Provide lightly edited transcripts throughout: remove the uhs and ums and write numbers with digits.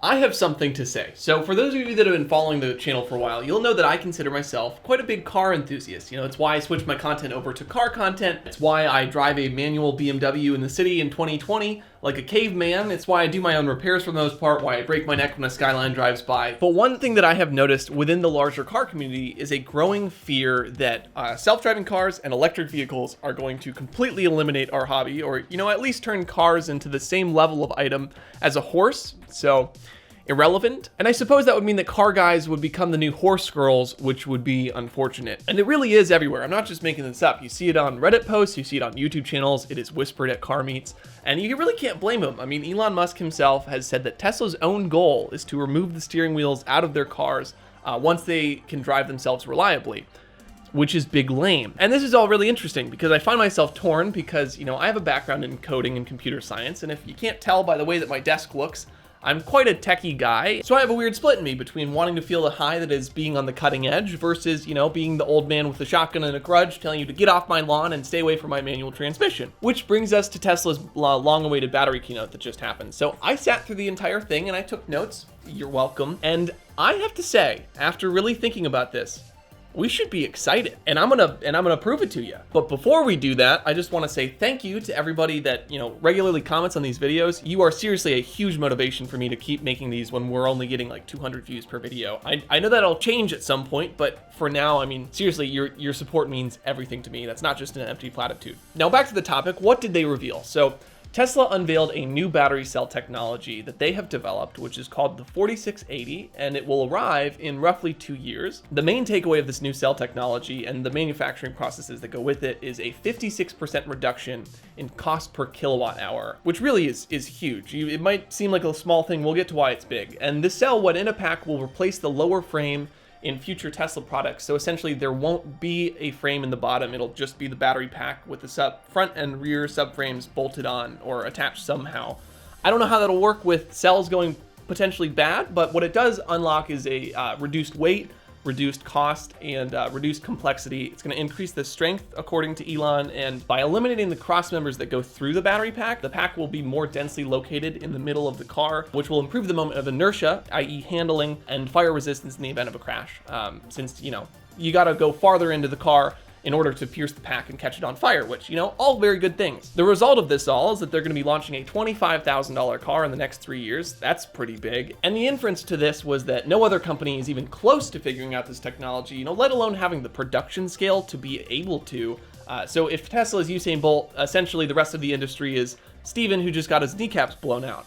I have something to say. So for those of you that have been following the channel for a while, you'll know that I consider myself quite a big car enthusiast. You know, it's why I switched my content over to car content. It's why I drive a manual BMW in the city in 2020 like a caveman. It's why I do my own repairs for the most part, why I break my neck when a Skyline drives by. But one thing that I have noticed within the larger car community is a growing fear that self-driving cars and electric vehicles are going to completely eliminate our hobby, or, you know, at least turn cars into the same level of item as a horse. So irrelevant. And I suppose that would mean that car guys would become the new horse girls, which would be unfortunate. And it really is everywhere. I'm not just making this up. You see it on Reddit posts, you see it on YouTube channels, it is whispered at car meets, and you really can't blame him. I mean, Elon Musk himself has said that Tesla's own goal is to remove the steering wheels out of their cars once they can drive themselves reliably, which is big lame. And this is all really interesting because I find myself torn because, you know, I have a background in coding and computer science, and if you can't tell by the way that my desk looks, I'm quite a techie guy, so I have a weird split in me between wanting to feel the high that is being on the cutting edge versus, you know, being the old man with a shotgun and a grudge telling you to get off my lawn and stay away from my manual transmission. Which brings us to Tesla's long-awaited battery keynote that just happened. So I sat through the entire thing and I took notes. You're welcome. And I have to say, after really thinking about this, we should be excited, and I'm gonna prove it to you. But before we do that, I just want to say thank you to everybody that, you know, regularly comments on these videos. You are seriously a huge motivation for me to keep making these when we're only getting like 200 views per video. I know that'll change at some point, but for now, I mean, seriously, your support means everything to me. That's not just an empty platitude. Now back to the topic. What did they reveal? So Tesla unveiled a new battery cell technology that they have developed, which is called the 4680, and it will arrive in roughly 2 years. The main takeaway of this new cell technology and the manufacturing processes that go with it is a 56% reduction in cost per kilowatt hour, which really is huge. It might seem like a small thing. We'll get to why it's big. And this cell, when in a pack, will replace the lower frame in future Tesla products. So essentially there won't be a frame in the bottom. It'll just be the battery pack with the front and rear subframes bolted on or attached somehow. I don't know how that'll work with cells going potentially bad, but what it does unlock is a reduced weight, reduced cost, and reduced complexity. It's going to increase the strength, according to Elon, and by eliminating the cross members that go through the battery pack, the pack will be more densely located in the middle of the car, which will improve the moment of inertia, i.e. handling, and fire resistance in the event of a crash. Since, you know, you got to go farther into the car in order to pierce the pack and catch it on fire, which, you know, all very good things. The result of this all is that they're going to be launching a $25,000 car in the next 3 years. That's pretty big. And the inference to this was that no other company is even close to figuring out this technology, you know, let alone having the production scale to be able to. So if Tesla is Usain Bolt, essentially the rest of the industry is Steven, who just got his kneecaps blown out.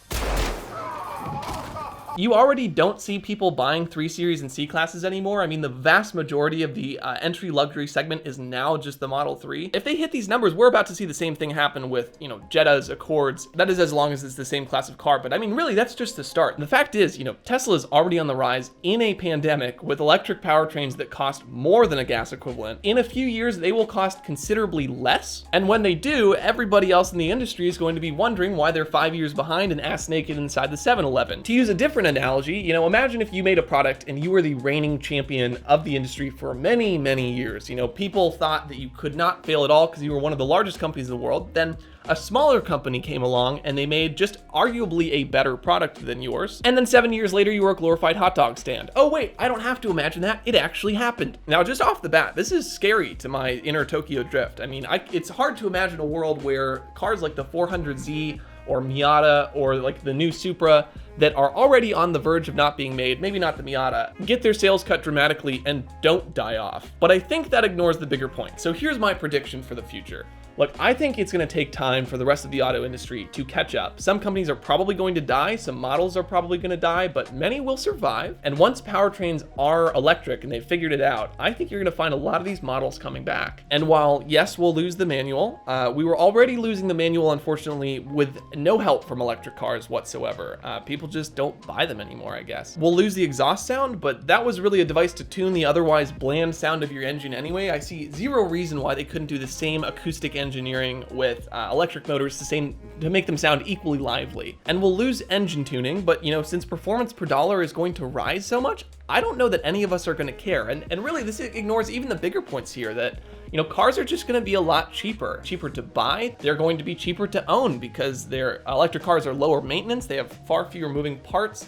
You already don't see people buying 3 Series and C classes anymore. I mean, the vast majority of the entry luxury segment is now just the Model 3. If they hit these numbers, we're about to see the same thing happen with, you know, Jettas, Accords. That is as long as it's the same class of car. But I mean, really, that's just the start. And the fact is, you know, Tesla is already on the rise in a pandemic with electric powertrains that cost more than a gas equivalent. In a few years, they will cost considerably less. And when they do, everybody else in the industry is going to be wondering why they're 5 years behind and ass naked inside the 7-Eleven. To use a different analogy, you know, imagine if you made a product and you were the reigning champion of the industry for many, many years. You know, people thought that you could not fail at all because you were one of the largest companies in the world. Then a smaller company came along and they made just arguably a better product than yours. And then 7 years later, you were a glorified hot dog stand. Oh wait, I don't have to imagine that. It actually happened. Now, just off the bat, this is scary to my inner Tokyo Drift. I mean, it's hard to imagine a world where cars like the 400Z or Miata or like the new Supra that are already on the verge of not being made, maybe not the Miata, get their sales cut dramatically and don't die off. But I think that ignores the bigger point. So here's my prediction for the future. Look, I think it's going to take time for the rest of the auto industry to catch up. Some companies are probably going to die, some models are probably going to die, but many will survive. And once powertrains are electric and they've figured it out, I think you're going to find a lot of these models coming back. And while, yes, we'll lose the manual, we were already losing the manual, unfortunately, with no help from electric cars whatsoever. People just don't buy them anymore, I guess. We'll lose the exhaust sound, but that was really a device to tune the otherwise bland sound of your engine anyway. I see zero reason why they couldn't do the same acoustic engineering with electric motors to make them sound equally lively. And we'll lose engine tuning, but, you know, since performance per dollar is going to rise so much, I don't know that any of us are going to care. And really, this ignores even the bigger points here that, you know, cars are just going to be a lot cheaper to buy. They're going to be cheaper to own because their electric cars are lower maintenance. They have far fewer moving parts.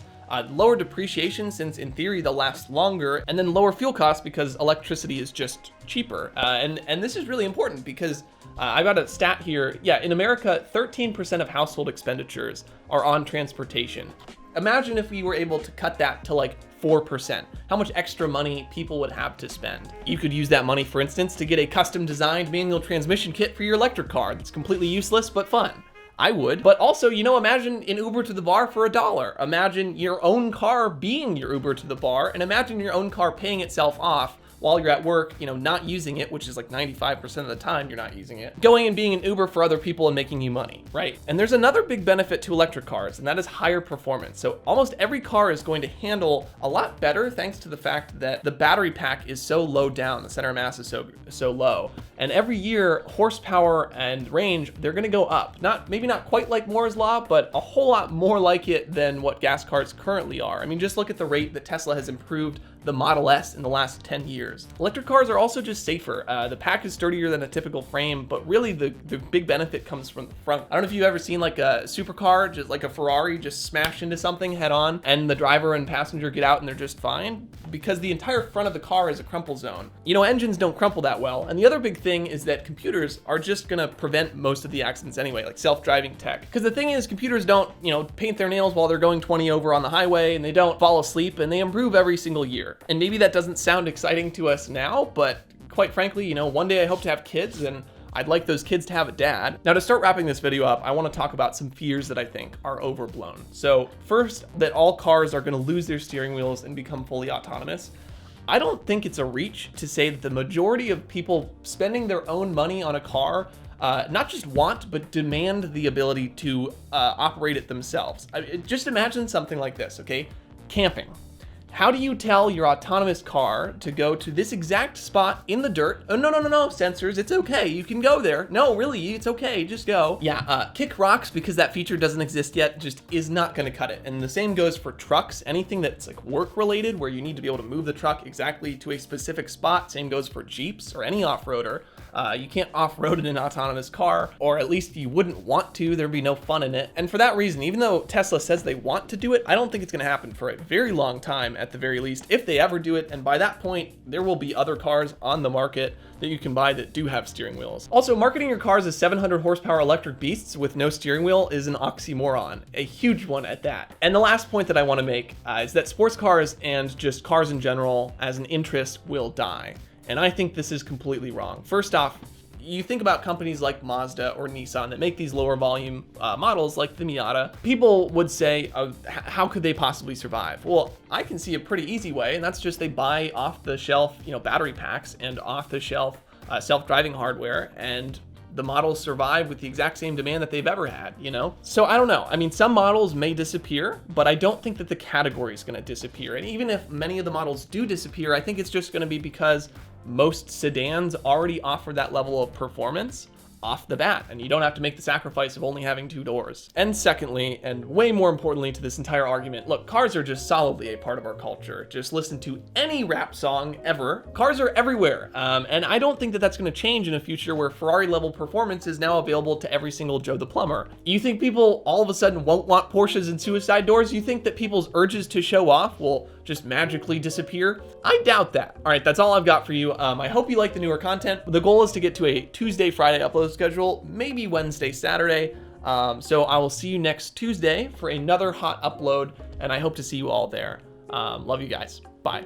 lower depreciation, since in theory they'll last longer, and then lower fuel costs because electricity is just cheaper. And this is really important because I've got a stat here. Yeah, in America, 13% of household expenditures are on transportation. Imagine if we were able to cut that to like 4%, how much extra money people would have to spend. You could use that money, for instance, to get a custom designed manual transmission kit for your electric car that's completely useless but fun. I would. But also, you know, imagine an Uber to the bar for $1. Imagine your own car being your Uber to the bar, and imagine your own car paying itself off while you're at work, you know, not using it, which is like 95% of the time you're not using it, going and being an Uber for other people and making you money, right? And there's another big benefit to electric cars, and that is higher performance. So almost every car is going to handle a lot better thanks to the fact that the battery pack is so low down, the center of mass is so low. And every year, horsepower and range, they're gonna go up. Maybe not quite like Moore's Law, but a whole lot more like it than what gas cars currently are. I mean, just look at the rate that Tesla has improved the Model S in the last 10 years. Electric cars are also just safer. The pack is sturdier than a typical frame, but really the big benefit comes from the front. I don't know if you've ever seen like a supercar, just like a Ferrari, just smash into something head on, and the driver and passenger get out and they're just fine, because the entire front of the car is a crumple zone. You know, engines don't crumple that well. And the other big thing is that computers are just gonna prevent most of the accidents anyway, like self-driving tech. Because the thing is, computers don't, you know, paint their nails while they're going 20 over on the highway, and they don't fall asleep, and they improve every single year. And maybe that doesn't sound exciting to us now, but quite frankly, you know, one day I hope to have kids, and I'd like those kids to have a dad. Now, to start wrapping this video up, I want to talk about some fears that I think are overblown. So first, that all cars are going to lose their steering wheels and become fully autonomous. I don't think it's a reach to say that the majority of people spending their own money on a car not just want, but demand the ability to operate it themselves. Just imagine something like this, okay? Camping. How do you tell your autonomous car to go to this exact spot in the dirt? Oh, no, sensors, it's okay, you can go there. No, really, it's okay, just go. Yeah, kick rocks because that feature doesn't exist yet just is not gonna cut it. And the same goes for trucks, anything that's like work related where you need to be able to move the truck exactly to a specific spot. Same goes for Jeeps or any off-roader. You can't off-road in an autonomous car, or at least you wouldn't want to. There'd be no fun in it. And for that reason, even though Tesla says they want to do it, I don't think it's gonna happen for a very long time at the very least, if they ever do it. And by that point, there will be other cars on the market that you can buy that do have steering wheels. Also, marketing your cars as 700 horsepower electric beasts with no steering wheel is an oxymoron, a huge one at that. And the last point that I wanna make is that sports cars and just cars in general as an interest will die. And I think this is completely wrong. First off, you think about companies like Mazda or Nissan that make these lower volume models like the Miata. People would say, how could they possibly survive? Well, I can see a pretty easy way, and that's just they buy off the shelf, you know, battery packs and off the shelf self-driving hardware, and the models survive with the exact same demand that they've ever had, you know? So I don't know. I mean, some models may disappear, but I don't think that the category is gonna disappear. And even if many of the models do disappear, I think it's just gonna be because most sedans already offer that level of performance off the bat, and you don't have to make the sacrifice of only having 2 doors. And secondly, and way more importantly to this entire argument, look, cars are just solidly a part of our culture. Just listen to any rap song ever. Cars are everywhere, and I don't think that that's going to change in a future where Ferrari level performance is now available to every single Joe the plumber. You think people all of a sudden won't want Porsches and suicide doors? You think that people's urges to show off will just magically disappear? I doubt that. All right, that's all I've got for you. I hope you like the newer content. The goal is to get to a Tuesday, Friday upload schedule, maybe Wednesday, Saturday. So I will see you next Tuesday for another hot upload, and I hope to see you all there. Love you guys. Bye.